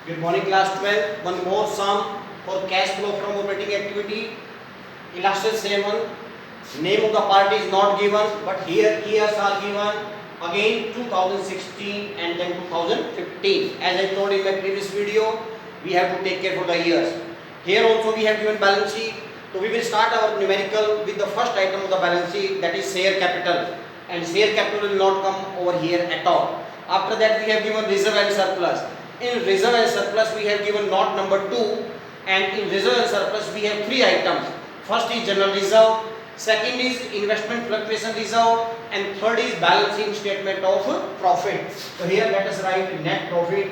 Good morning, class 12. One more sum for cash flow from operating activity. Illustrate same one. Name of the party is not given, but here years are given. Again 2016 and then 2015. As I told in my previous video, we have to take care for the years. Here also we have given balance sheet. So we will start our numerical with the first item of the balance sheet, that is share capital. And share capital will not come over here at all. After that we have given reserve and surplus. In reserve and surplus we have given note number 2, and in reserve and surplus we have 3 items. First is general reserve, second is investment fluctuation reserve, and third is balancing statement of profit. So here let us write net profit.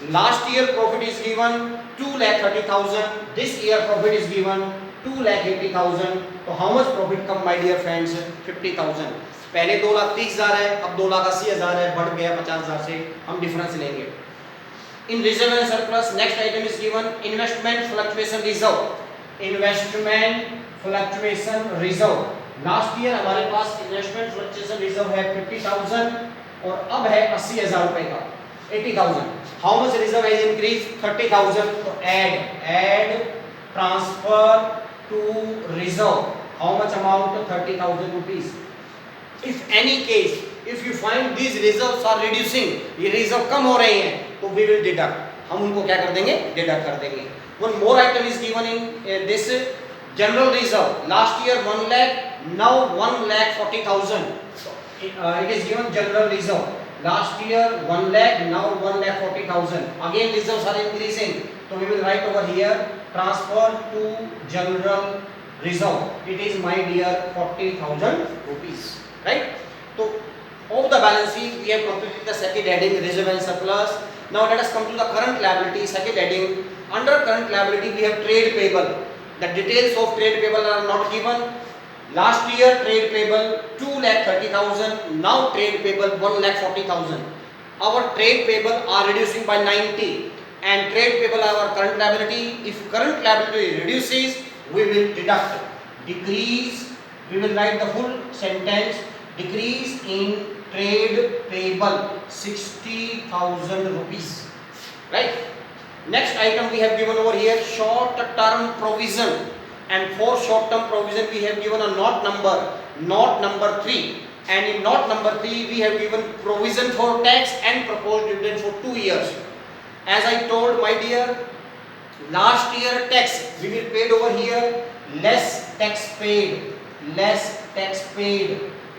Last year profit is given 2,30,000. This year profit is given 2,80,000. तो how much profit come my dear friends? 50,000. पहले 2,30,000 है, अब 2,80,000 है, बढ़ गया 50,000 से, हम difference लेंगे. In reserve and surplus, next item is given investment fluctuation reserve. Investment fluctuation reserve. Last year हमारे पास investment fluctuation reserve है 50,000 और अब है 80,000 रुपए का 80,000. How much reserve has increased? 30,000. तो add transfer to reserve. How much amount? 30,000 rupees. If any case, if you find these reserves are reducing, ये reserve कम हो रहे हैं, तो we will deduct. हम उनको क्या कर देंगे? Deduct कर देंगे. One more item is given in this general reserve. Last year 1 lakh, now 1,40,000. It is given general reserve. Last year 1 lakh, now 1,40,000. Again reserves are increasing, so we will write over here transfer to general reserve. It is my dear 40,000 rupees. Right? So of the balance sheet we have completed the second heading, reserve and surplus. Now let us come to the current liability, second heading. Under current liability we have trade payable. The details of trade payable are not given. Last year trade payable 2,30,000, now trade payable 1,40,000. Our trade payable are reducing by 90, and trade payable are our current liability. If current liability reduces, we will deduct. Decrease, we will write the full sentence. Decrease in trade payable 60,000 rupees. Right? Next item we have given over here short term provision, and for short term provision we have given a note number 3, and in note number 3 we have given provision for tax and proposed dividend for 2 years. As I told my dear, last year tax we will paid over here, less tax paid,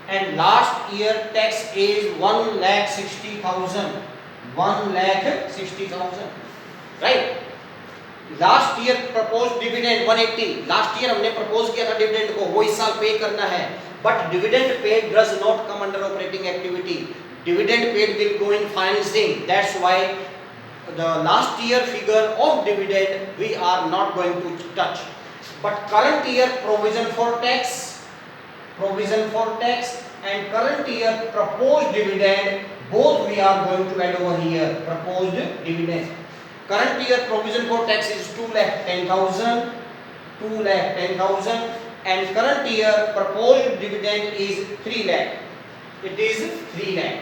and last year tax is 1,60,000. 1,60,000. Right? Last year proposed dividend 180. Last year हमने propose किया था dividend को, वो इस साल pay करना है. But dividend paid does not come under operating activity. Dividend paid will go in financing. That's why the last year figure of dividend we are not going to touch. But current year provision for tax and current year proposed dividend, both we are going to add over here. Proposed dividend. Current year provision for tax is 2,10,000, and current year proposed dividend is 3 lakh. It is 3 lakh.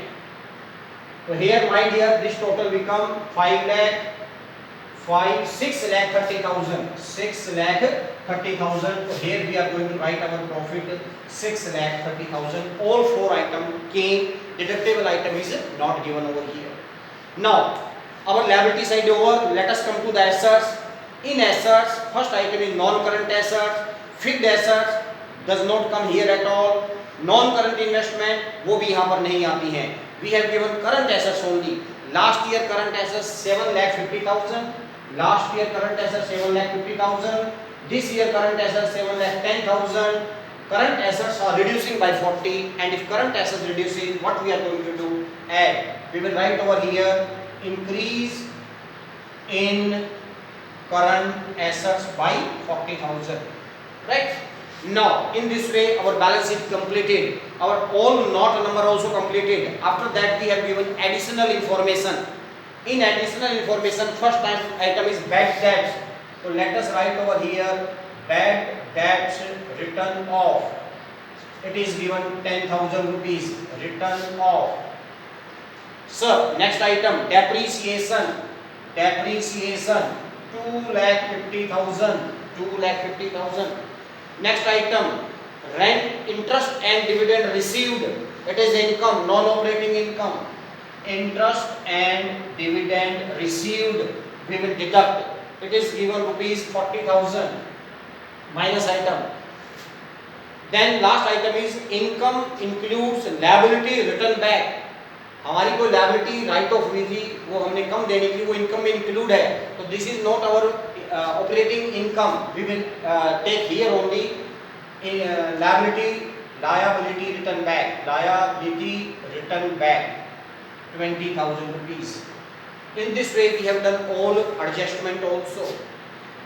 So here my dear, this total become 6,30,000. 6,30,000. So here we are going to write our profit 6,30,000. All 4 items came. Deductible item is not given over here. Now our liability side over. Let us come to the assets. In assets, first item is non-current assets. Fixed assets does not come here at all. Non-current investment वो भी यहाँ पर नहीं आती हैं. We have given current assets only. Last year current assets 7,50,000. Last year current assets 7,50,000. This year current assets 7,10,000. Current assets are reducing by 40, and if current assets reducing, what we are going to do? Add. We will write over here increase in current assets by 40,000. Right? Now in this way our balance sheet completed. Our all note number also completed. After that we have given additional information. In additional information, first item is bad debts. So let us write over here bad debts written off. It is given 10,000 rupees written off. Sir, next item depreciation. depreciation 2,50,000. 2,50,000. Next item, rent, interest and dividend received. It is income, non-operating income. Interest and dividend received, we will deduct. It is given rupees 40,000. Minus item. Then last item is income includes liability written back. हमारी कोई liability right of हुई थी, वो हमने कम देने की, वो income में इंक्लूड है, तो this is not our operating income. We will take here only liability written back. Liability written back 20,000 rupees. In this way we have done all adjustment also.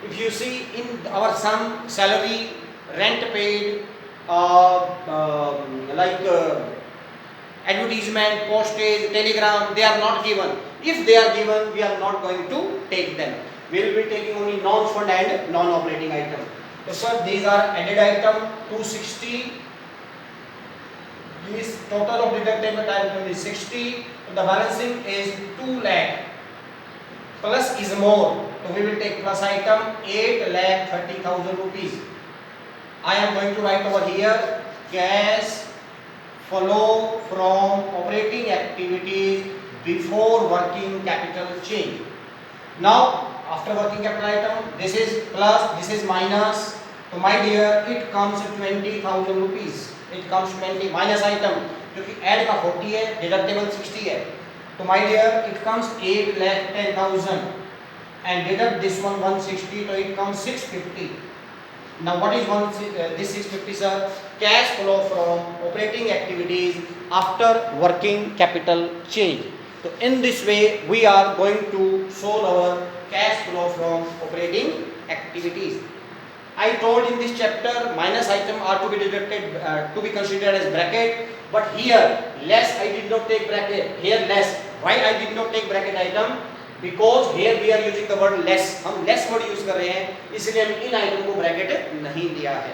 If you see in our sum, salary, rent paid, advertisement, postage, telegram, they are not given. If they are given, we are not going to take them. We will be taking only non-fund and non-operating item. So sir, these are added item 260. This total of deductible item is 60. The balancing is 2 lakh. Plus is more. So we will take plus item 8,30,000 rupees. I am going to write over here cash flow from operating activities before working capital change. Now after working capital item, this is plus, this is minus. So my dear, it comes 20,000 rupees. It comes 20 minus item क्योंकि add का 40 है, deductible 60 है. तो my dear, it comes 8,10,000 and deduct this one 160, so it comes 650. Now what is this 650 sir? Cash flow from operating activities after working capital change. So in this way we are going to solve our cash flow from operating activities. I told in this chapter minus item are to be deducted, to be considered as bracket, but here less I did not take bracket. Here less. Why I did not take bracket item? Because here we are using the word less. हम less word use कर रहे हैं, इसलिए हम इन item को bracket नहीं दिया है.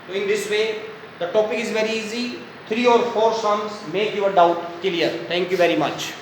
So in this way the topic is very easy. 3 or 4 sums make your doubt clear. Thank you very much.